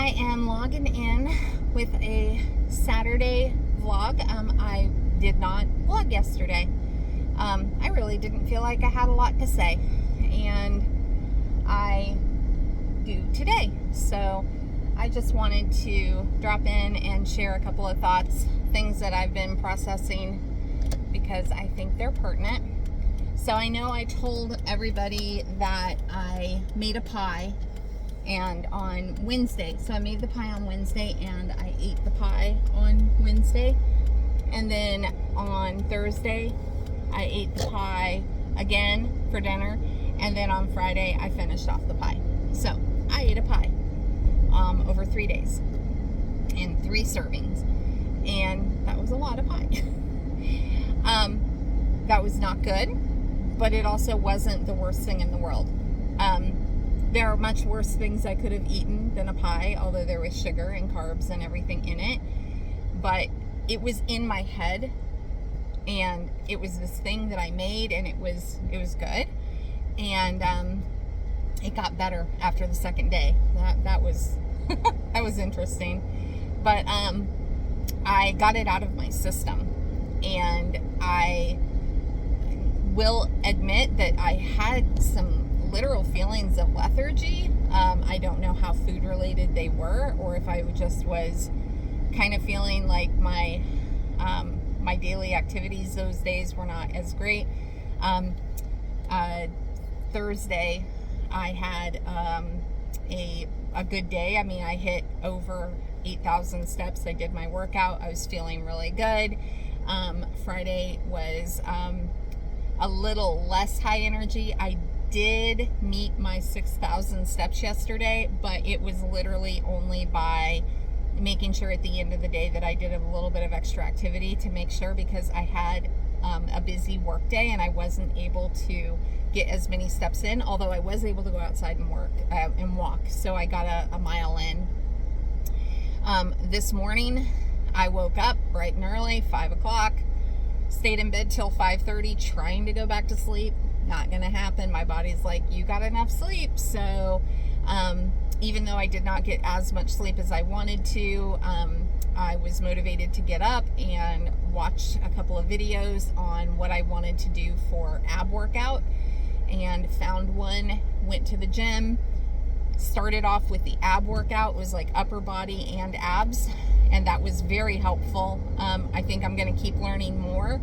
I am logging in with a Saturday vlog. I did not vlog yesterday. I really didn't feel like I had a lot to say, and I do today. So I just wanted to drop in and share a couple of thoughts, things that I've been processing because I think they're pertinent. So I know I told everybody that I made a pie and on Wednesday. So I made the pie on Wednesday and I ate the pie on Wednesday. And then on Thursday, I ate the pie again for dinner. And then on Friday, I finished off the pie. So I ate a pie over 3 days in 3 servings. And that was a lot of pie. That was not good, but it also wasn't the worst thing in the world. There are much worse things I could have eaten than a pie, although there was sugar and carbs and everything in it. But it was in my head, and it was this thing that I made, and it was good. And it got better after the second day. That was that was interesting. But I got it out of my system, and I will admit that I had some literal feelings of lethargy. I don't know how food related they were, or if I just was kind of feeling like my my daily activities those days were not as great. Thursday I had a good day. I mean, I hit over 8,000 steps. I did my workout. I was feeling really good. Friday was a little less high energy. I did meet my 6,000 steps yesterday, but it was literally only by making sure at the end of the day that I did a little bit of extra activity to make sure, because I had a busy work day and I wasn't able to get as many steps in, although I was able to go outside and work and walk. So I got a mile in. This morning I woke up bright and early, 5 o'clock, stayed in bed till 5:30, trying to go back to sleep. Not gonna happen. My body's like, you got enough sleep. So even though I did not get as much sleep as I wanted to, I was motivated to get up and watch a couple of videos on what I wanted to do for ab workout, and found one. Went to the gym, started off with the ab workout. It was like upper body and abs, and that was very helpful. I think I'm going to keep learning more,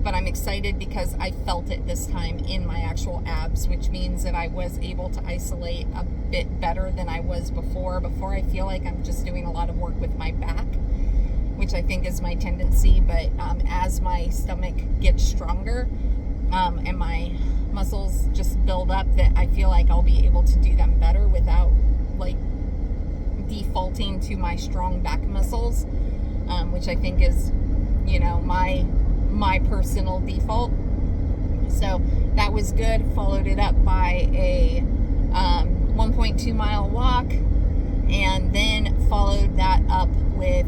but I'm excited because I felt it this time in my actual abs, which means that I was able to isolate a bit better than I was before. Before, I feel like I'm just doing a lot of work with my back, which I think is my tendency, but as my stomach gets stronger and my muscles just build up, that I feel like I'll be able to do them better without like defaulting to my strong back muscles, which I think is, you know, my personal default. So that was good. Followed it up by a 1.2 mile walk, and then followed that up with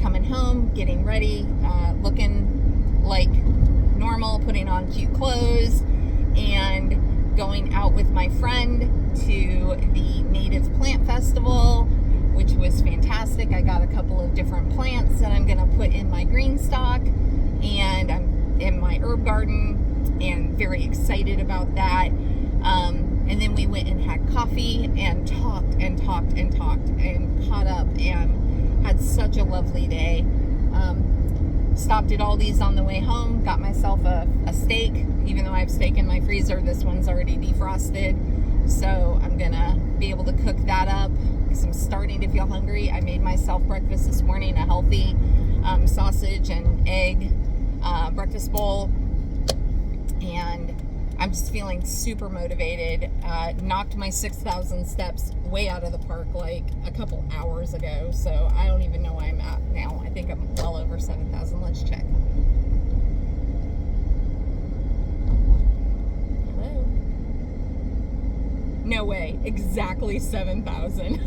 coming home, getting ready, looking like normal, putting on cute clothes, and going out with my friend to the Native Plant Festival, which was fantastic. I got a couple of different plants that I'm going to put in my green stock, and I'm in my herb garden, and very excited about that. And then we went and had coffee and talked and caught up and had such a lovely day. Stopped at Aldi's on the way home, got myself a steak. Even though I have steak in my freezer, this one's already defrosted, so I'm gonna be able to cook that up because I'm starting to feel hungry. I made myself breakfast this morning, a healthy sausage and egg breakfast bowl, and I'm just feeling super motivated. Knocked my 6,000 steps way out of the park like a couple hours ago, so I don't even know where I'm at now. I think I'm well over 7,000. Let's check. Hello? No way. Exactly 7,000.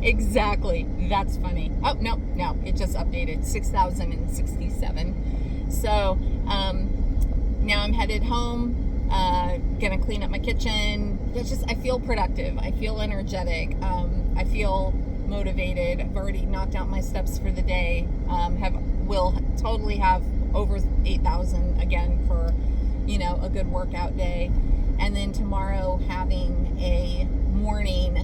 Exactly. That's funny. Oh, no. It just updated. 6,067. So, now I'm headed home. Gonna clean up my kitchen. I feel productive. I feel energetic. I feel motivated. I've already knocked out my steps for the day. Will totally have over 8,000 again for, a good workout day. And then tomorrow having a morning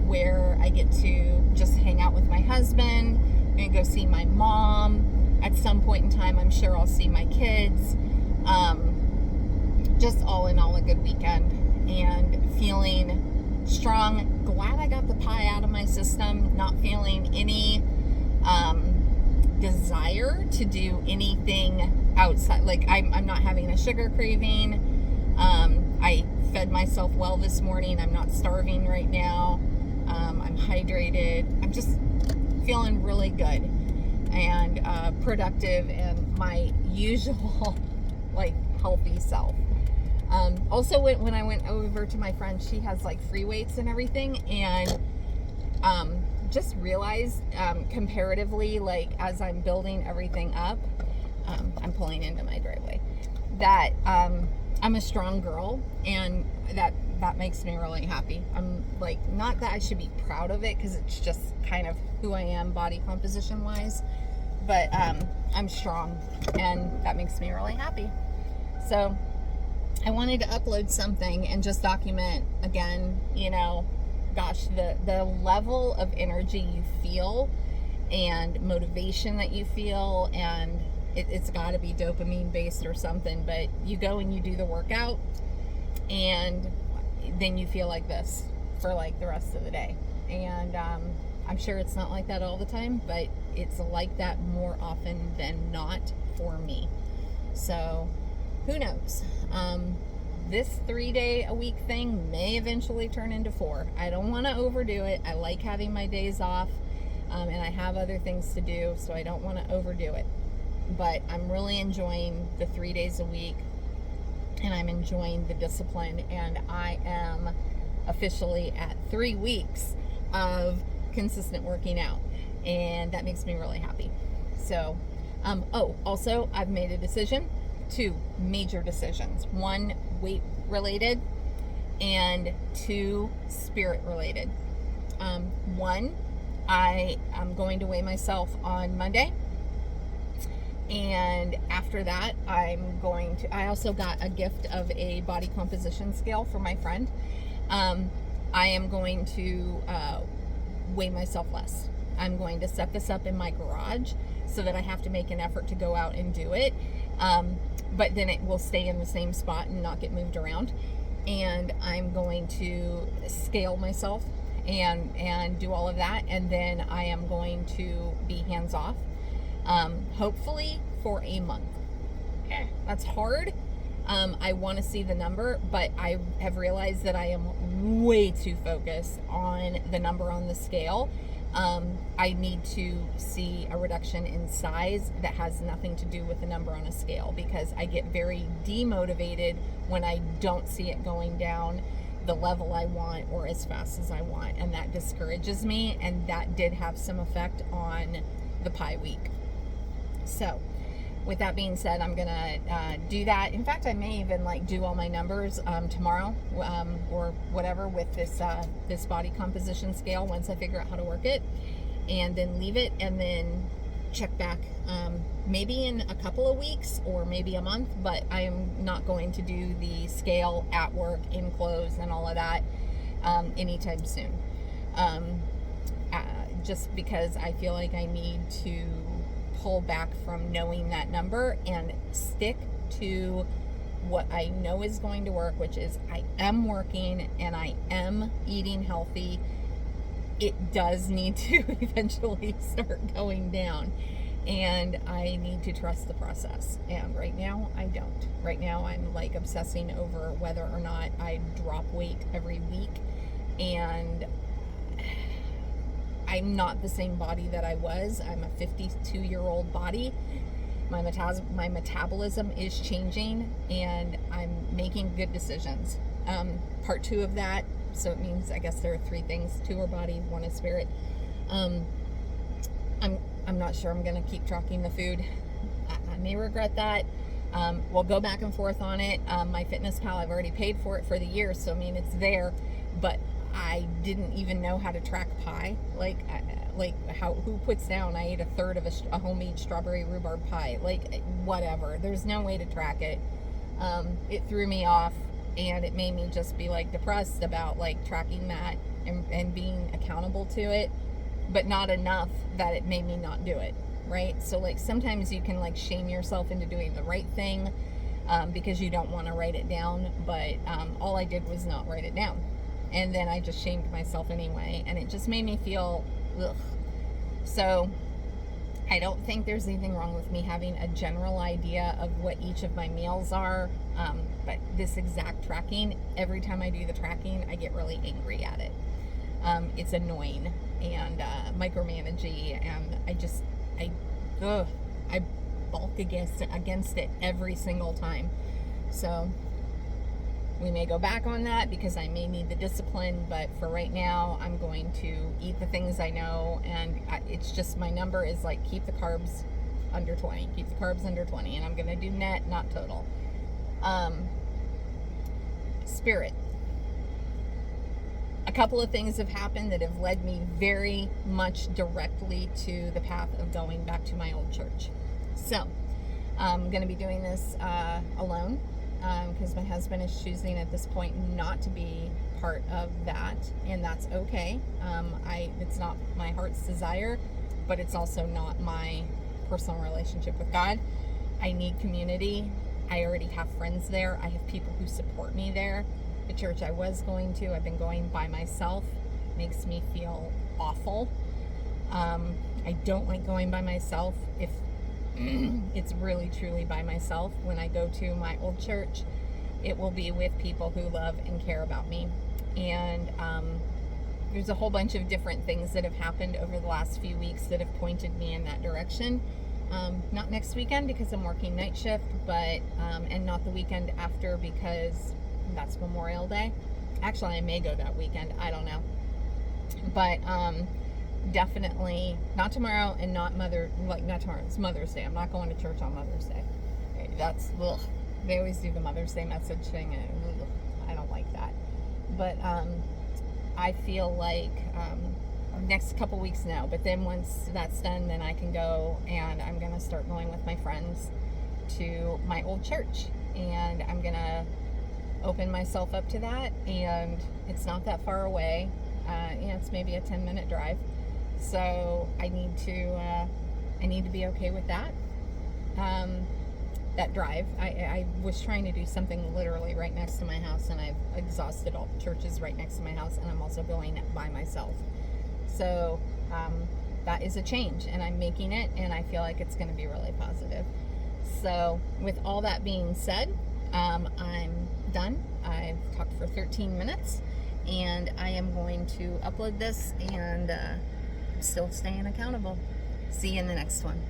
where I get to just hang out with my husband. I'm going to go see my mom. At some point in time, I'm sure I'll see my kids. Just all in all, a good weekend. And feeling strong. Glad I got the pie out of my system. Not feeling any desire to do anything outside. Like, I'm not having a sugar craving. I fed myself well this morning. I'm not starving right now. I'm hydrated. I'm just feeling really good and productive and my usual healthy self. Also, when I went over to my friend, she has free weights and everything, and just realized comparatively, as I'm building everything up, I'm pulling into my driveway, that I'm a strong girl, and that makes me really happy. I'm not that I should be proud of it, because it's just kind of who I am body composition wise, but I'm strong, and that makes me really happy. So I wanted to upload something and just document again, gosh, the level of energy you feel and motivation that you feel, and it's got to be dopamine based or something, but you go and you do the workout and then you feel like this for the rest of the day. And I'm sure it's not like that all the time, but it's like that more often than not for me. So who knows? This 3-day-a-week thing may eventually turn into 4. I don't want to overdo it. I like having my days off, and I have other things to do, so I don't want to overdo it. But I'm really enjoying the 3 days a week, and I'm enjoying the discipline, and I am officially at 3 weeks of consistent working out, and that makes me really happy. So, also, I've made a decision. 2 major decisions. 1, weight related, and 2, spirit related. 1, I am going to weigh myself on Monday, and after that I also got a gift of a body composition scale for my friend. I am going to weigh myself less. I'm going to set this up in my garage so that I have to make an effort to go out and do it. But then it will stay in the same spot and not get moved around. And I'm going to scale myself and do all of that. And then I am going to be hands off, hopefully for a month. That's hard. I want to see the number, but I have realized that I am way too focused on the number on the scale. I need to see a reduction in size that has nothing to do with the number on a scale, because I get very demotivated when I don't see it going down the level I want or as fast as I want, and that discourages me, and that did have some effect on the pie week. So with that being said, I'm gonna do that. In fact, I may even do all my numbers tomorrow or whatever with this body composition scale once I figure out how to work it, and then leave it and then check back maybe in a couple of weeks or maybe a month. But I am not going to do the scale at work in clothes and all of that anytime soon, just because I feel like I need to pull back from knowing that number and stick to what I know is going to work, which is I am working and I am eating healthy. It does need to eventually start going down, and I need to trust the process. And right now I don't. Right now I'm obsessing over whether or not I drop weight every week, and I'm not the same body that I was. I'm a 52-year-old body. My metabolism is changing, and I'm making good decisions. Part 2 of that, so it means I guess there are 3 things. 2 are body, 1 is spirit. I'm not sure I'm going to keep tracking the food. I may regret that. We'll go back and forth on it. My Fitness Pal, I've already paid for it for the year, so it's there. But I didn't even know how to track pie. Who puts down I ate a third of a homemade strawberry rhubarb pie? Like, whatever. There's no way to track it. It threw me off, and it made me just be like depressed about like tracking that and being accountable to it, but not enough that it made me not do it. Right? So like sometimes you can like shame yourself into doing the right thing because you don't want to write it down, but all I did was not write it down, and then I just shamed myself anyway, and it just made me feel ugh. So I don't think there's anything wrong with me having a general idea of what each of my meals are, but this exact tracking, every time I do the tracking, I get really angry at it. It's annoying and micromanaging, and I bulk against it every single time. So we may go back on that because I may need the discipline, but for right now, I'm going to eat the things I know, and it's just my number is like keep the carbs under 20, and I'm going to do net, not total. Spirit. A couple of things have happened that have led me very much directly to the path of going back to my old church. So I'm going to be doing this alone because my husband is choosing at this point not to be part of that, and that's okay. It's not my heart's desire, but it's also not my personal relationship with God. I need community. I already have friends there. I have people who support me there. The church I was going to, I've been going by myself. Makes me feel awful. I don't like going by myself if it's really truly by myself. When I go to my old church, it will be with people who love and care about me. And there's a whole bunch of different things that have happened over the last few weeks that have pointed me in that direction. Not next weekend because I'm working night shift, but and not the weekend after because that's Memorial Day. Actually, I may go that weekend. I don't know. But definitely not tomorrow, and not tomorrow. It's Mother's Day. I'm not going to church on Mother's Day. That's ugh. They always do the Mother's Day message thing, and ugh, I don't like that. But I feel like next couple weeks now. But then once that's done, then I can go, and I'm gonna start going with my friends to my old church, and I'm gonna open myself up to that. And it's not that far away. It's maybe a 10-minute drive. So I need to be okay with that. That drive. I was trying to do something literally right next to my house, and I've exhausted all the churches right next to my house, and I'm also going by myself. So that is a change, and I'm making it, and I feel like it's going to be really positive. So with all that being said, I'm done. I've talked for 13 minutes, and I am going to upload this and still staying accountable. See you in the next one.